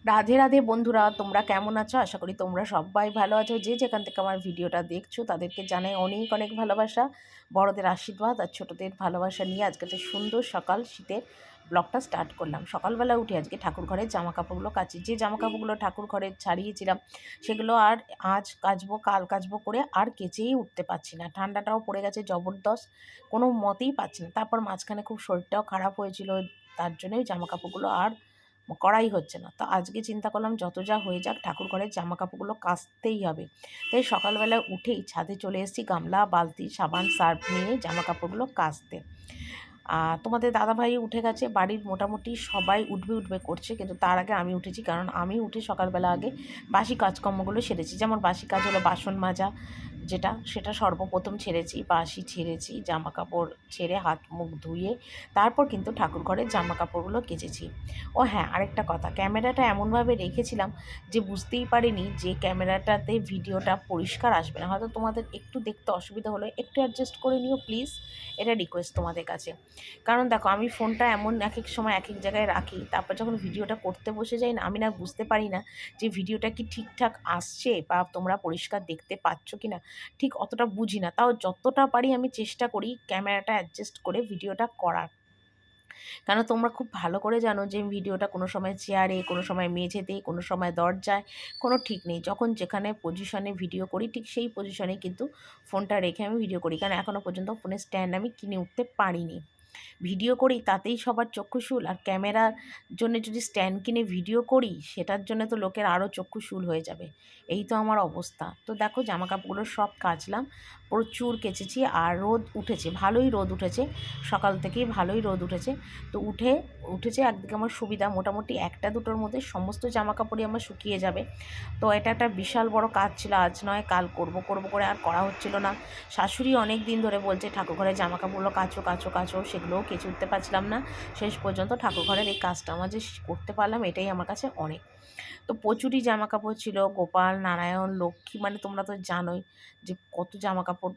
রাধে রাধে বন্ধুরা, তোমরা কেমন আছো? আশা করি তোমরা সবাই ভালো আছো। যে যেখান থেকে আমার ভিডিওটা দেখছো তাদেরকে জানাই অনেক অনেক ভালোবাসা, বড়দের আশীর্বাদ আর ছোটদের ভালোবাসা নিয়ে আজকে একটা সুন্দর সকাল শীতের ব্লগটা স্টার্ট করলাম। সকালবেলা উঠে আজকে ঠাকুর ঘরের জামা কাপড়গুলো কাচি। যে জামা কাপড়গুলো ঠাকুর ঘরে ছাড়িয়েছিলাম সেগুলো আর আজ কাচবো কাল কাচবো করে আর কেচেই উঠতে পারছি না। ঠান্ডাটাও পড়ে গেছে জবরদস্ত, কোনো মতেই পাচ্ছি না। তারপর মাঝখানে খুব শরীরটাও খারাপ হয়েছিল, তার জন্যই জামা কাপড়গুলো আর করাই হচ্ছে না। তো আজকে চিন্তা করলাম যত যা হয়ে যাক ঠাকুর ঘরের জামা কাপড়গুলো কাচতেই হবে। তাই সকালবেলা উঠেই ছাদে চলে এসেছি গামলা, বালতি, সাবান, সার্ফ নিয়ে জামা কাপড়গুলো কাচতে। তোমাদের দাদাভাই উঠে গেছে, বাড়ির মোটামুটি সবাই উঠবে উঠবে করছে, কিন্তু তার আগে আমি উঠেছি। কারণ আমি উঠে সকালবেলা আগে বাসি কাজকর্মগুলো সেরেছি। যেমন বাসি কাজ হলো বাসন মাজা, সেটা সর্বপ্রথম ছেড়েছি। বাসি ছেড়েছি, জামা কাপড় ছেড়ে হাত মুখ ধুয়ে তারপর কিন্তু ঠাকুর ঘরের জামা কাপড়গুলো কেচেছি। ও হ্যাঁ, আরেকটা কথা, ক্যামেরাটা এমনভাবে রেখেছিলাম যে বুঝতেই পারিনি যে ক্যামেরাটাতে ভিডিওটা পরিষ্কার আসবে না। হয়তো তোমাদের একটু দেখতে অসুবিধা হলে একটু অ্যাডজাস্ট করে নিও প্লিজ, এটা রিকোয়েস্ট তোমাদের কাছে। কারণ দেখো, আমি ফোনটা এমন এক এক সময় এক এক জায়গায় রাখি, তারপর যখন ভিডিওটা করতে বসে যাই না, আমি না বুঝতে পারি না যে ভিডিওটা কি ঠিকঠাক আসছে বা তোমরা পরিষ্কার দেখতে পাচ্ছ কি না, ঠিক অতটা বুঝি না। তাও যতটা পারি আমি চেষ্টা করি ক্যামেরাটা অ্যাডজাস্ট করে ভিডিওটা করার। কেন তোমরা খুব ভালো করে জানো যে ভিডিওটা কোনো সময় চেয়ারে, কোনো সময় মেঝেতে, কোনো সময় দরজায়, কোনো ঠিক নেই। যখন যেখানে পজিশনে ভিডিও করি ঠিক সেই পজিশনে কিন্তু ফোনটা রেখে আমি ভিডিও করি। কারণ এখনও পর্যন্ত ফোনের স্ট্যান্ড আমি কিনে উঠতে পারিনি। ভিডিও করি তাতেই সবার চক্ষুশূল, আর ক্যামেরার জন্য যদি স্ট্যান্ড কিনে ভিডিও করি সেটার জন্য তো লোকের আরও চক্ষুশূল হয়ে যাবে। এই তো আমার অবস্থা। তো দেখো জামা কাপড়গুলো সব কাচলাম, প্রচুর কেচেছি। আর রোদ উঠেছে, ভালোই রোদ উঠেছে, সকাল থেকেই ভালোই রোদ উঠেছে। তো উঠেছে একদিকে আমার সুবিধা, মোটামুটি একটা দুটোর মধ্যে সমস্ত জামা কাপড়ই আমার শুকিয়ে যাবে। তো এটা একটা বিশাল বড় কাজ ছিল, আজ নয় কাল করব করব করে আর করা হচ্ছিল না। শাশুড়ি অনেক দিন ধরে বলছে ঠাকুর ঘরের জামা কাপড়গুলো কাচো কাচো কাচো, সেগুলোও কেচে উঠতে পারছিলাম না। শেষ পর্যন্ত ঠাকুর ঘরের এই কাজটা আমার যে করতে পারলাম এটাই আমার কাছে অনেক। তো প্রচুরই জামা কাপড় ছিল, গোপাল, নারায়ণ, লক্ষ্মী, মানে তোমরা তো জানোই যে কত জামা কাপড়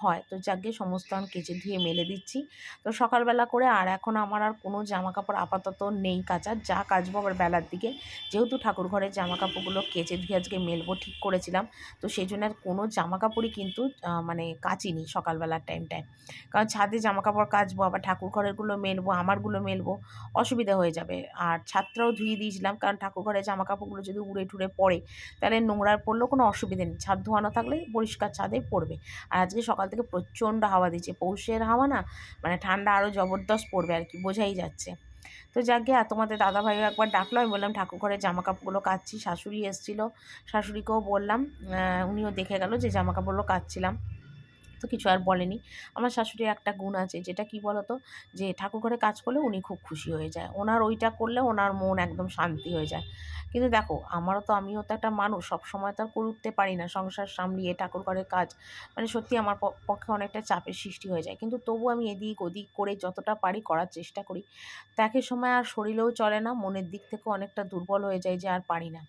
হয়। তো যাকে সমস্ত আমি কেচে ধুয়ে মেলে দিচ্ছি। তো সকালবেলা করে আর এখন আমার আর কোনো জামা কাপড় আপাতত নেই কাচার, যা কাচবো আবার বেলার দিকে। যেহেতু ঠাকুর ঘরের জামা কাপড়গুলো কেচে ধুয়ে আজকে মেলবো ঠিক করেছিলাম, তো সেই জন্য আর কোনো জামা কাপড়ই কিন্তু মানে কাচিনি সকালবেলার টাইমটায়। কারণ ছাদে জামা কাপড় কাচবো, আবার ঠাকুর ঘরেরগুলো মেলবো, আমারগুলো মেলবো, অসুবিধা হয়ে যাবে। আর ছাদটাও ধুয়ে দিয়েছিলাম, কারণ ঠাকুর ঘরের জামা কাপড়গুলো যদি উড়ে ঠুড়ে পড়ে তাহলে নোংরা পড়লেও কোনো অসুবিধা নেই, ছাদ ধোয়ানো থাকলে পরিষ্কার ছাদে পড়বে। আর আজকে সকাল থেকে প্রচণ্ড হাওয়া দিচ্ছে, পৌষের হাওয়া না, মানে ঠান্ডা আরও জবরদস্ত পড়বে আর কি, বোঝাই যাচ্ছে। তো যাকে আর তোমাদের দাদাভাইও একবার ডাকলো, আমি বললাম ঠাকুর ঘরের জামা কাপড়গুলো কাচ্ছি। শাশুড়ি এসেছিলো, শাশুড়িকেও বললাম, উনিও দেখে গেল যে জামা কাপড়গুলো কাচ্ছিলাম। তো কিছু আর বলেনি। আমার শাশুড়ির একটা গুণ আছে, যেটা কি বলতো, যে ঠাকুর ঘরে কাজ করলে উনি খুব খুশি হয়ে যায়, ওনার ওইটা করলে ওনার মন একদম শান্তি হয়ে যায়। কিন্তু দেখো, আমিও তো একটা মানুষ, সবসময় তো আর করে উঠতে পারি না সংসার সামলিয়ে ঠাকুর ঘরের কাজ। মানে সত্যি আমার পক্ষে অনেকটা চাপের সৃষ্টি হয়ে যায়, কিন্তু তবু আমি এদিক ওদিক করে যতটা পারি করার চেষ্টা করি। তো একই সময় আর শরীরেও চলে না, মনের দিক থেকেও অনেকটা দুর্বল হয়ে যায় যে আর পারি না।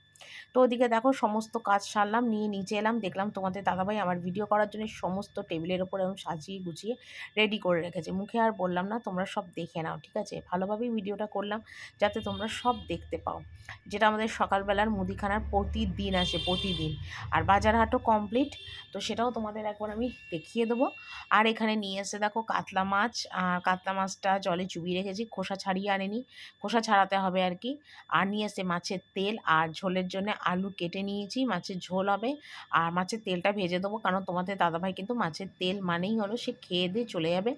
তো ওদিকে দেখো সমস্ত কাজ সারলাম, নিয়ে নিচে এলাম, দেখলাম তোমাদের দাদাভাই আমার ভিডিও করার জন্য সমস্ত টেবিলের ওপর এবং সাজিয়ে গুছিয়ে রেডি করে রেখেছে। মুখে আর বললাম না, তোমরা সব দেখে নাও, ঠিক আছে? ভালোভাবেই ভিডিওটা করলাম যাতে তোমরা সব দেখতে পাও, যেটা আমাদের সকালবেলার মুদিখানার প্রতিদিন আসে, প্রতিদিন। আর বাজার হাটও কমপ্লিট, তো সেটাও তোমাদের একবার আমি দেখিয়ে দেবো। আর এখানে নিয়ে এসে দেখো কাতলা মাছ, আর কাতলা মাছটা জলে চুবিয়ে রেখেছি, খোসা ছাড়িয়ে আনেনি, খোসা ছাড়াতে হবে আর কি। আর নিয়ে এসে মাছের তেল, আর ঝোলের জন্য আলু কেটে নিয়েছি, মাছের ঝোল হবে। আর মাছের তেলটা ভেজে দেবো, কারণ তোমাদের দাদাভাই কিন্তু মাছের তেল মানেই হলো সে খেয়ে দিয়ে চলে যাবে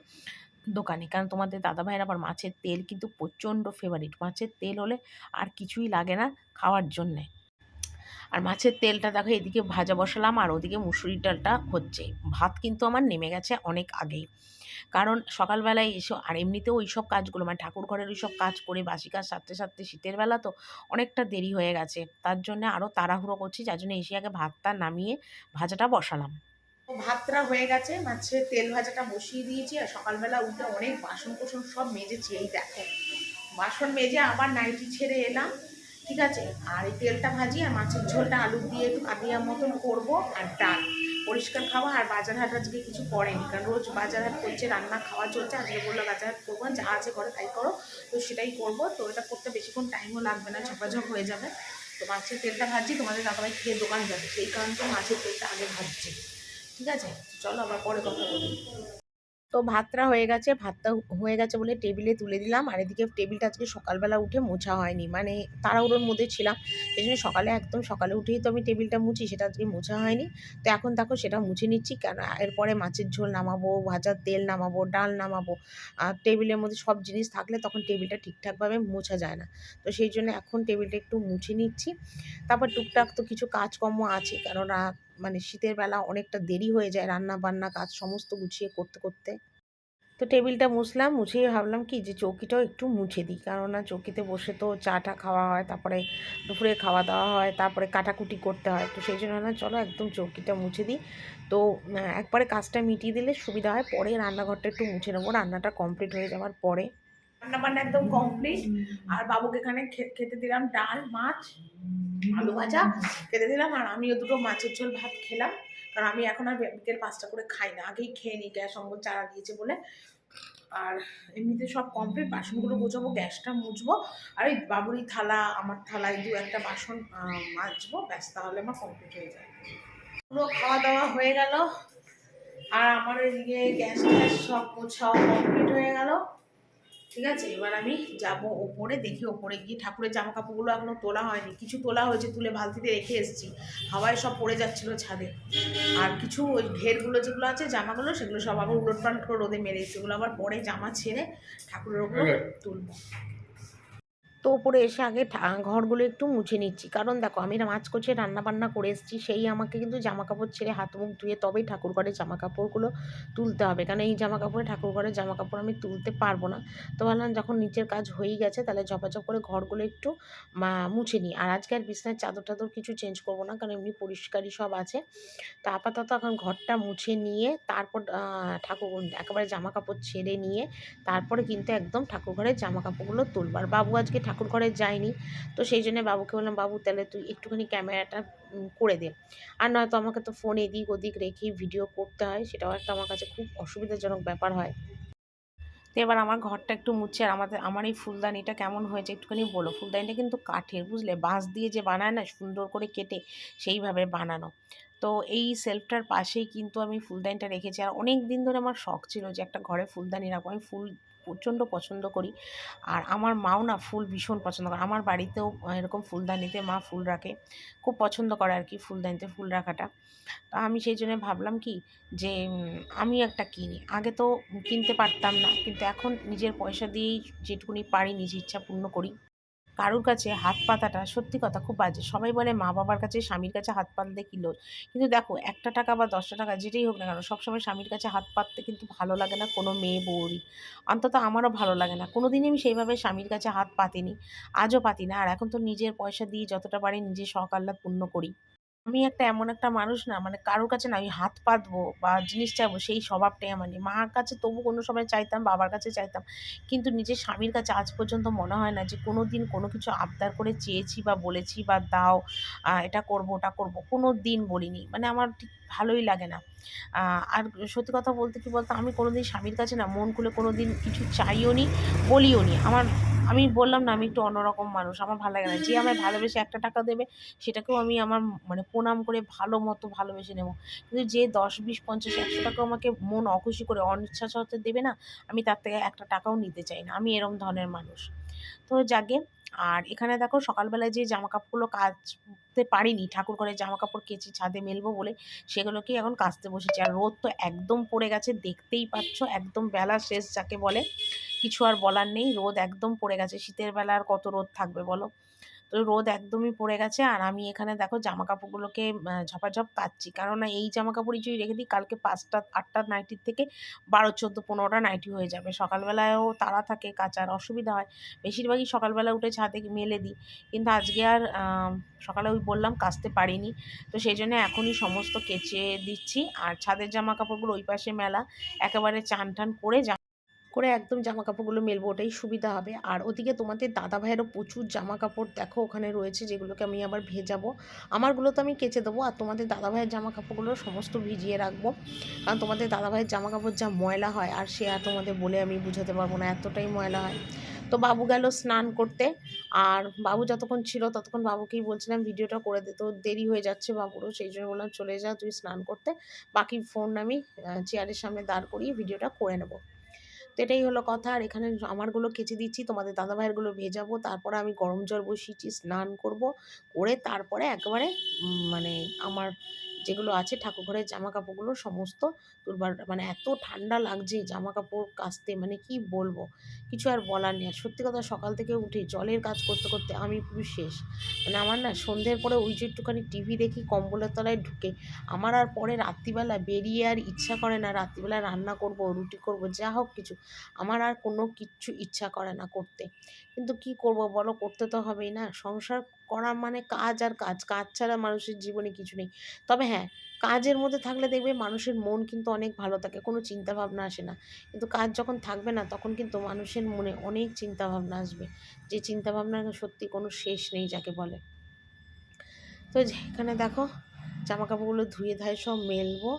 দোকানে। কারণ তোমাদের দাদাভাইয়ের আবার মাছের তেল কিন্তু প্রচণ্ড ফেভারিট, মাছের তেল হলে আর কিছুই লাগে না খাওয়ার জন্যে। আর মাছের তেলটা দেখো এদিকে ভাজা বসালাম, আর ওদিকে মুসুরির ডালটা হচ্ছে। ভাত কিন্তু আমার নেমে গেছে অনেক আগেই, কারণ সকালবেলায় এসো, আর এমনিতেও ওই সব কাজগুলো মানে ঠাকুর ঘরের ওই সব কাজ করে বাসি কাজ সারতে সারতে শীতের বেলা তো অনেকটা দেরি হয়ে গেছে, তার জন্য আরও তাড়াহুড়ো করছি, যার জন্য এসে আগে ভাতটা নামিয়ে ভাজাটা বসালাম। তো ভাতটা হয়ে গেছে, মাছের তেল ভাজাটা বসিয়ে দিয়েছি, আর সকালবেলা উঠে অনেক বাসন কোসন সব মেজেছি। এই দেখো বাসন মেজে আবার নাইটি ছেড়ে এলাম, ঠিক আছে। আর এই তেলটা ভাজি আর মাছের ঝোলটা আলু দিয়ে একটু কাদিয়ার মতন করবো, আর ডাল পরিষ্কার খাওয়া। আর বাজার হাট আজকে কিছু করেনি, কারণ রোজ বাজার হাট করছে, রান্না খাওয়া চলছে। আজকে বললো বাজার হাট করবো, যা আছে ঘরে তাই করো, তো সেটাই করবো। তো এটা করতে বেশিক্ষণ টাইমও লাগবে না, ঝপাঝপ হয়ে যাবে। তো মাছের তেলটা ভাজছি, তোমাদের দাদাভাই খেয়ে দোকান যাবে, সেই কারণে তো মাছের তেলটা আগে ভাজছি, ঠিক আছে। চলো আবার পরে কথা বলি। তো ভাতটা হয়ে গেছে, ভাতটা হয়ে গেছে বলে টেবিলে তুলে দিলাম। আর এদিকে টেবিলটা আজকে সকালবেলা উঠে মোছা হয়নি, মানে তাড়াহুড়োর মধ্যে ছিলাম, এই জন্য সকালে একদম সকালে উঠেই তো আমি টেবিলটা মুছি, সেটা আজকে মোছা হয়নি। তো এখন দেখো সেটা মুছে নিচ্ছি, কেন এরপরে মাছের ঝোল নামাবো, ভাজার তেল নামাবো, ডাল নামাবো। আর টেবিলের মধ্যে সব জিনিস থাকলে তখন টেবিলটা ঠিকঠাকভাবে মোছা যায় না। তো সেই জন্য এখন টেবিলটা একটু মুছে নিচ্ছি। তারপর টুকটাক তো কিছু কাজকর্ম আছে, কেননা মানে শীতের বেলা অনেকটা দেরি হয়ে যায় রান্না বান্না কাজ সমস্ত গুছিয়ে করতে করতে। তো টেবিলটা মুছলাম, মুছিয়ে ভাবলাম কি যে চৌকিটাও একটু মুছে দিই, কেননা চৌকিতে বসে তো চাটা খাওয়া হয়, তারপরে দুপুরে খাওয়া দাওয়া হয়, তারপরে কাটাকুটি করতে হয়। তো সেই জন্য না চলো একদম চৌকিটা মুছে দিই। তো একবারে কাজটা মিটিয়ে দিলে সুবিধা হয়, পরে রান্নাঘরটা একটু মুছে নেবো রান্নাটা কমপ্লিট হয়ে যাওয়ার পরে। রান্না বান্না একদম কমপ্লিট। আর বাবুকে এখানে খেতে দিলাম ডাল মাছ আলু ভাজা খেতে দিলাম, আর আমিও দুটো মাছের ঝোল ভাত খেলাম। কারণ আমি এখন আর বিকেল 5টা করে খাই না, আগেই খেয়ে নিই, গ্যাস অম্বল চারা দিয়েছে বলে। আর এমনিতে সব কমপ্লিট, বাসনগুলো গোছাবো, গ্যাসটা মুছবো, আর ওই বাবুরই থালা আমার থালায় দু একটা বাসন মাজবো, ব্যাস তাহলে আমার কমপ্লিট হয়ে যায়। পুরো খাওয়া দাওয়া হয়ে গেল, আর আমার এদিকে গ্যাস ট্যাস সব গোছাও কমপ্লিট হয়ে গেল, ঠিক আছে। এবার আমি যাব ওপরে, দেখি ওপরে গিয়ে ঠাকুরের জামা কাপড়গুলো এখনো তোলা হয়নি, কিছু তোলা হয়েছে, তুলে বালতিতে রেখে এসেছি, হাওয়ায় সব পড়ে যাচ্ছিল ছাদে। আর কিছু ওই ঢেরগুলো যেগুলো আছে জামাগুলো, সেগুলো সব আবার উলটপালট করে রোদে মেরে দিচ্ছি, ওগুলো আবার পরে জামা ছেড়ে ঠাকুরের ওগুলো তুলবো। তো ওপরে এসে আগে ঘরগুলো একটু মুছে নিচ্ছি, কারণ দেখো আমি মাছ কষে রান্না বান্না করে এসেছি, সেই আমাকে কিন্তু জামা কাপড় ছেড়ে হাত মুখ ধুয়ে তবেই ঠাকুর ঘরের জামা কাপড়গুলো তুলতে হবে, কারণ এই জামা কাপড়ে ঠাকুর ঘরের জামা কাপড় আমি তুলতে পারবো না। তো ভাবলাম যখন নিচের কাজ হয়েই গেছে, তাহলে ঝপাঝপ করে ঘরগুলো একটু মুছে নিই। আর আজকে আর বিছনার চাদর টাদর কিছু চেঞ্জ করবো না, কারণ এমনি পরিষ্কারই সব আছে। তো আপাতত এখন ঘরটা মুছে নিয়ে তারপর ঠাকুর একেবারে জামা কাপড় ছেড়ে নিয়ে তারপরে কিন্তু একদম ঠাকুর ঘরের জামা কাপড়গুলো তুলব। আর বাবু আজকে ঠাকুর ঘরে যায়নি, তো সেই জন্য বাবুকে বললাম, বাবু তাহলে তুই একটুখানি ক্যামেরাটা করে দে। আর নয়তো আমাকে তো ফোন এদিক ওদিক রেখেই ভিডিও করতে হয়, সেটাও একটা আমার কাছে খুব অসুবিধাজনক ব্যাপার হয়। তো এবার আমার ঘরটা একটু মুছে, আর আমার এই ফুলদানিটা কেমন হয়েছে একটুখানি বলো। ফুলদানিটা কিন্তু কাঠের, বুঝলে, বাঁশ দিয়ে যে বানায় না সুন্দর করে কেটে, সেইভাবে বানানো। তো এই সেলফটার পাশেই কিন্তু আমি ফুলদানিটা রেখেছি, আর অনেক দিন ধরে আমার শখ ছিল যে একটা ঘরে ফুলদানি রাখবো। আমি ফুল প্রচণ্ড পছন্দ করি, আর আমার মাও না ফুল ভীষণ পছন্দ করে, আমার বাড়িতেও এরকম ফুলদানিতে মা ফুল রাখে, খুব পছন্দ করে আর কি ফুলদানিতে ফুল রাখাটা। তো আমি সেই জন্য ভাবলাম কি যে আমি একটা কিনি। আগে তো কিনতে পারতাম না, কিন্তু এখন নিজের পয়সা দিয়েই যেটুকুনি পারি নিজের ইচ্ছা পূর্ণ করি। কারুর কাছে হাত পাতাটা সত্যি কথা খুব বাজে। সবাই বলে মা বাবার কাছে স্বামীর কাছে হাত পাতলে কি লোজ, কিন্তু দেখো 1 টাকা বা 10টা টাকা যেটাই হোক না কেন, সবসময় স্বামীর কাছে হাত পাততে কিন্তু ভালো লাগে না কোনো মেয়ে বউরই। অন্তত আমারও ভালো লাগে না, কোনো দিনই আমি সেইভাবে স্বামীর কাছে হাত পাতিনি, আজও পাতি না। আর এখন তো নিজের পয়সা দিয়ে যতটা পারি নিজের শখ আহ্লাদ পূর্ণ করি। আমি এমন একটা মানুষ না, মানে কারোর কাছে না আমি হাত পাতবো বা জিনিস চাইবো সেই স্বভাবটাই আমার নেই। মার কাছে তবু কোনো সময় চাইতাম, বাবার কাছে চাইতাম, কিন্তু নিজের স্বামীর কাছে আজ পর্যন্ত মনে হয় না যে কোনো দিন কোনো কিছু আবদার করে চেয়েছি বা বলেছি বা দাও, এটা করবো ওটা করবো, কোনো দিন বলিনি। মানে আমার ঠিক ভালোই লাগে না। আর সত্যি কথা বলতে কি বলতো, আমি কোনো দিন স্বামীর কাছে না মন খুলে কোনো দিন কিছু চাইও নি, বলিও নি। আমি বললাম না আমি একটু অন্যরকম মানুষ, আমার ভালো লাগে না। যে আমায় ভালোবেসে 1 টাকা দেবে সেটাকেও আমি আমার মানে প্রণাম করে ভালো মতো ভালোবেসে নেব। কিন্তু যে 10, 20, 50, 100 টাকাও আমাকে মন অখুশি করে অনিচ্ছা সত্ত্বে দেবে না, আমি তার থেকে 1 টাকাও নিতে চাই না। আমি এরম ধরনের মানুষ। তো যাকগে। আর এখানে দেখো সকালবেলায় যে জামাকাপড়গুলো কাচতে পারিনি, ঠাকুর ঘরের জামাকাপড় কেচে ছাদে মেলবো বলে, সেগুলোকেই এখন কাচতে বসেছি। আর রোদ তো একদম পড়ে গেছে, দেখতেই পাচ্ছ, একদম বেলা শেষ যাকে বলে। কিছু আর বলার নেই, রোদ একদম পড়ে গেছে। শীতের বেলা আর কত রোদ থাকবে বলো। তো রোদ একদমই পড়ে গেছে আর আমি এখানে দেখো জামা কাপড়গুলোকে ঝপাঝপ কাচ্ছি, কারণ এই জামা কাপড়ই যদি রেখে দিই কালকে 5টা 8টা নাইটির থেকে 12 14 15টা নাইটি হয়ে যাবে। সকালবেলায়ও তাড়া থাকে, কাচার অসুবিধা হয়, বেশিরভাগই সকালবেলা উঠে ছাদে মেলে দিই, কিন্তু আজকে আর সকালে ওই বললাম কাচতে পারিনি, তো সেই জন্য এখনই সমস্ত কেচে দিচ্ছি। আর ছাদের জামা কাপড়গুলো ওই পাশে মেলা, একেবারে চান টান করে একদম জামা কাপড়গুলো মেলবো, ওটাই সুবিধা হবে। আর ওদিকে তোমাদের দাদা ভাইয়েরও প্রচুর জামা কাপড় দেখো ওখানে রয়েছে, যেগুলোকে আমি আবার ভেজাবো। আমারগুলো তো আমি কেচে দেবো, আর তোমাদের দাদা ভাইয়ের জামা কাপড়গুলো সমস্ত ভিজিয়ে রাখবো, কারণ তোমাদের দাদা ভাইয়ের জামা কাপড় যা ময়লা হয় আর সে আর তোমাদের বলে আমি বুঝাতে পারবো না, এতটাই ময়লা হয়। তো বাবু গেল স্নান করতে, আর বাবু যতক্ষণ ছিল ততক্ষণ বাবুকেই বলছিলাম ভিডিওটা করে দে, তো দেরি হয়ে যাচ্ছে বাবুরও, সেই জন্য বললাম চলে যা তুই স্নান করতে, বাকি ফোন আমি চেয়ারের সামনে দাঁড় করিয়ে ভিডিওটা করে নেবো। তো এটাই হলো কথা। আর এখানে আমারগুলো কেচে দিচ্ছি, তোমাদের দাদা ভাইয়েরগুলো ভেজাবো, তারপরে আমি গরম জল বসিয়েছি, স্নান করব, করে তারপরে একেবারে মানে আমার যেগুলো আছে ঠাকুরঘরের জামা কাপড়গুলো সমস্ত তুলবার, মানে এত ঠান্ডা লাগছে জামা কাপড় কাচতে, মানে কি বলবো, কিছু আর বলার নেই। আর সত্যি কথা সকাল থেকে উঠে জলের কাজ করতে করতে আমি পুরো শেষ, মানে আমার না সন্ধ্যের পরে ওই যে একটুখানি টিভি দেখি কম্বলের তলায় ঢুকে, আমার আর পরে রাত্রিবেলা বেরিয়ে আর ইচ্ছা করে না, রাত্রিবেলা রান্না করব, রুটি করব, যা হোক কিছু, আমার আর কোনো কিচ্ছু ইচ্ছা করে না করতে। কিন্তু কি করব বলো, করতে তো হবেই না, সংসার করা মানে কাজ আর কাজ, কাজ ছাড়া মানুষের জীবনে কিছু নেই। তবে হ্যাঁ, কাজের মধ্যে থাকলে দেখবে মানুষের মন কিন্তু অনেক ভালো থাকে, কোনো চিন্তা ভাবনা আসে না। কিন্তু কাজ যখন থাকবে না তখন কিন্তু মানুষের মনে অনেক চিন্তা ভাবনা আসবে, যে চিন্তা ভাবনার সত্যি কোনো শেষ নেই যাকে বলে। তো এখানে দেখো জামা কাপড়গুলো ধুয়ে ধায়ে সব মেলবো,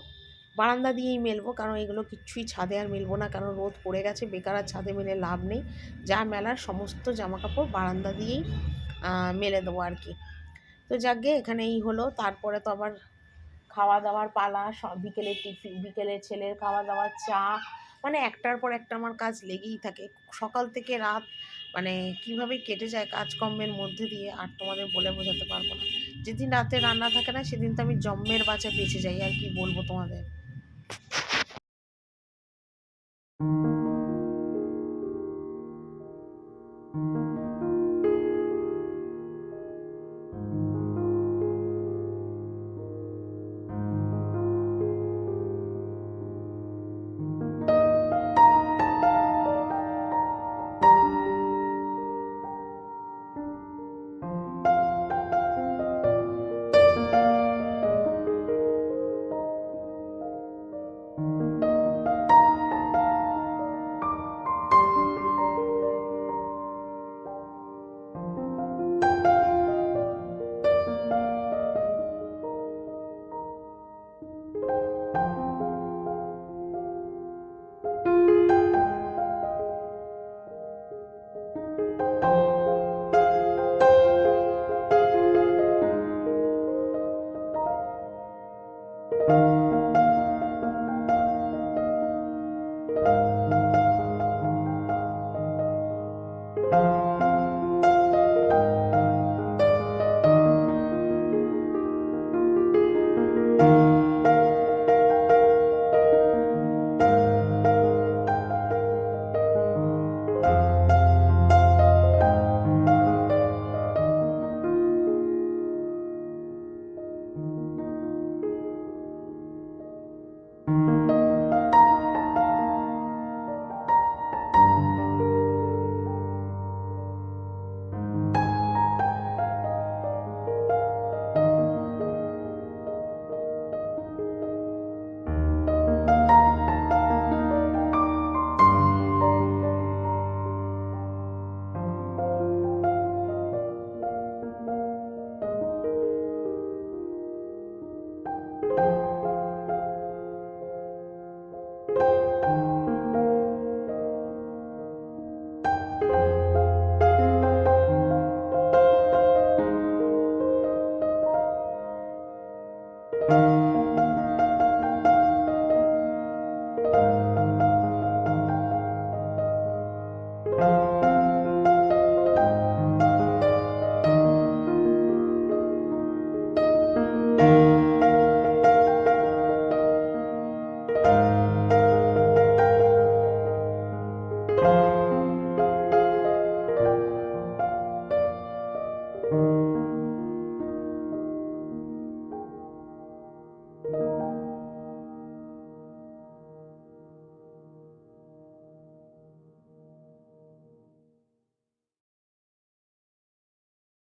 বারান্দা দিয়েই মেলবো, কারণ এগুলো কিচ্ছুই ছাদে আর মেলবো না, কারণ রোদ পড়ে গেছে, বেকার আর ছাদে মেলে লাভ নেই। যা মেলার সমস্ত জামা কাপড় বারান্দা দিয়েই মেলে দেবো আর কি। তো যাকগে এখানে এই হলো, তারপরে তো আবার খাওয়া দাওয়ার পালা, বিকেলে টিফিন, বিকেলে ছেলের খাওয়া দাওয়া, চা, মানে একটার পর একটা আমার কাজ লেগেই থাকে সকাল থেকে রাত, মানে কিভাবে কেটে যায় কাজকর্মের মধ্যে দিয়ে আর তোমাদের বলে বোঝাতে পারবো না। যেদিন রাতে রান্না থাকে না সেদিন তো আমি জম্মের বাঁচা বেঁচে যাই, আর কি বলবো তোমাদের।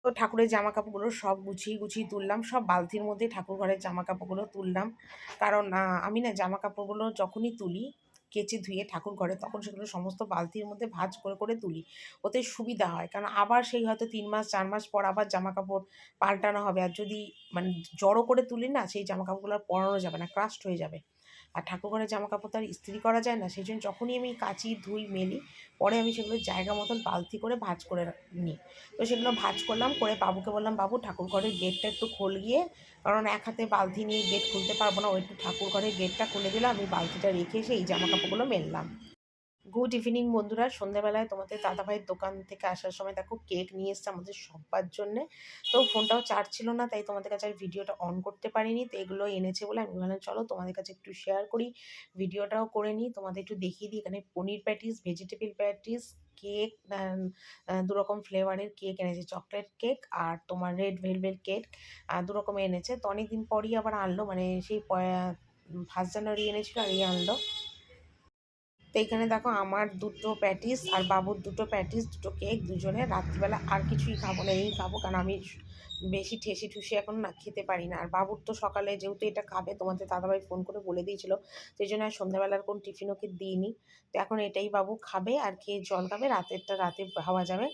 তো ঠাকুরের জামা কাপড়গুলো সব গুছিয়ে গুছিয়ে তুললাম, সব বালতির মধ্যে ঠাকুর ঘরের জামা কাপড়গুলো তুললাম। কারণ আমি না জামা কাপড়গুলো যখনই তুলি কেচে ধুয়ে ঠাকুর ঘরে, তখন সেগুলো সমস্ত বালতির মধ্যে ভাঁজ করে করে তুলি। ওতে সুবিধা হয়, কারণ আবার সেই হয়তো 3 মাস 4 মাস পর আবার জামা কাপড় পাল্টানো হবে। আর যদি মানে জড়ো করে তুলি না, সেই জামা কাপড়গুলো আর পরানো যাবে না, ক্রাস্ট হয়ে যাবে। আর ঠাকুর ঘরের জামা কাপড় তো আর ইস্ত্রি করা যায় না, সেই জন্য যখনই আমি কাচি ধুই মেলি, পরে আমি সেগুলো জায়গা মতন বালতি করে ভাঁজ করে নিই। তো সেগুলো ভাঁজ করলাম, করে বাবুকে বললাম, বাবু ঠাকুর ঘরের গেটটা একটু খোল গিয়ে, কারণ এক হাতে বালতি নিয়ে গেট খুলতে পারবো না, ও একটু ঠাকুর ঘরের গেটটা খুলে দিলাম, আমি বালতিটা রেখে এসে এই জামা কাপড়গুলো মেললাম। গুড ইভিনিং বন্ধুরা, সন্ধ্যাবেলায় তোমাদের দাদাভাইয়ের দোকান থেকে আসার সময় দেখো কেক নিয়ে এসছে আমাদের সবার জন্যে। তো ফোনটাও চার্জ ছিল না, তাই তোমাদের কাছে আর ভিডিওটা অন করতে পারিনি। তো এগুলো এনেছে বলে আমি বললাম চলো তোমাদের কাছে একটু শেয়ার করি, ভিডিওটাও করে নিই, তোমাদের একটু দেখিয়ে দিই। এখানে পনির প্যাটিস, ভেজিটেবল প্যাটিস, কেক, দুরকম ফ্লেভারের কেক এনেছে, চকলেট কেক আর তোমার রেড ভেলভেট কেক, দুরকমের এনেছে। তো অনেকদিন পরই আবার আনলো, মানে সেই 1 জানুয়ারি এনেছিল আর এই আনলো। তো এখানে দেখো আমার 2টো প্যাটিস আর বাবুর 2টো প্যাটিস, 2টো কেক, দুজনে রাত্রিবেলা আর কিছুই খাবো না, এই খাবো, কারণ আমি বেশি ঠেসি ঠুসি এখন না খেতে পারি না। আর বাবুর তো সকালে যেহেতু এটা খাবে, তোমাদের দাদাভাই ফোন করে বলে দিয়েছিল, সেই জন্য আর সন্ধ্যাবেলার কোন টিফিন ওকে দিইনি। তো এখন এটাই বাবু খাবে আর খেয়ে জল খাবে, রাতেরটা রাতে খাওয়া যাবে।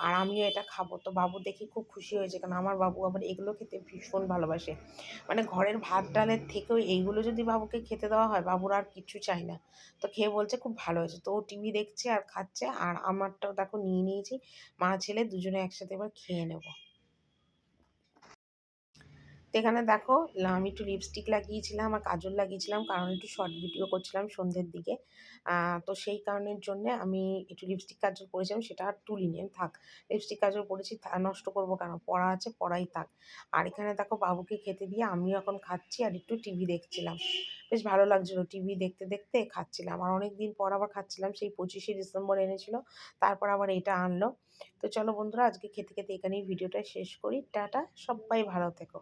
আর আমিও এটা খাবো। তো বাবু দেখে খুব খুশি হয়েছে, কারণ আমার বাবু আবার এগুলো খেতে ভীষণ ভালোবাসে। মানে ঘরের ভাত ডালের থেকেও এইগুলো যদি বাবুকে খেতে দেওয়া হয়, বাবুর আর কিছু চাই না। তো খেয়ে বলছে খুব ভালো হয়েছে। তো ও টিভি দেখছে আর খাচ্ছে, আর আমারটাও দেখো নিয়ে নিয়েছি, মা ছেলে দুজনে একসাথে এবার খেয়ে নেব। তো এখানে দেখো আমি একটু লিপস্টিক লাগিয়েছিলাম আর কাজল লাগিয়েছিলাম, কারণ একটু শর্ট ভিডিও করছিলাম সন্ধ্যের দিকে। তো সেই কারণের জন্যে আমি একটু লিপস্টিক কাজল পরেছিলাম, সেটা আর তুলিনি। আমি থাক, লিপস্টিক কাজল পরেছি, নষ্ট করবো কেন, পড়া আছে পড়াই থাক। আর এখানে দেখো বাবুকে খেতে দিয়ে আমিও এখন খাচ্ছি আর একটু টিভি দেখছিলাম। বেশ ভালো লাগছিলো টিভি দেখতে দেখতে খাচ্ছিলাম। আর অনেক দিন পর আবার খাচ্ছিলাম, সেই 25শে ডিসেম্বর এনেছিল, তারপর আবার এটা আনলো। তো চলো বন্ধুরা, আজকে খেতে খেতে এখানেই ভিডিওটা শেষ করি। টাটা, সবাই ভালো থেকো।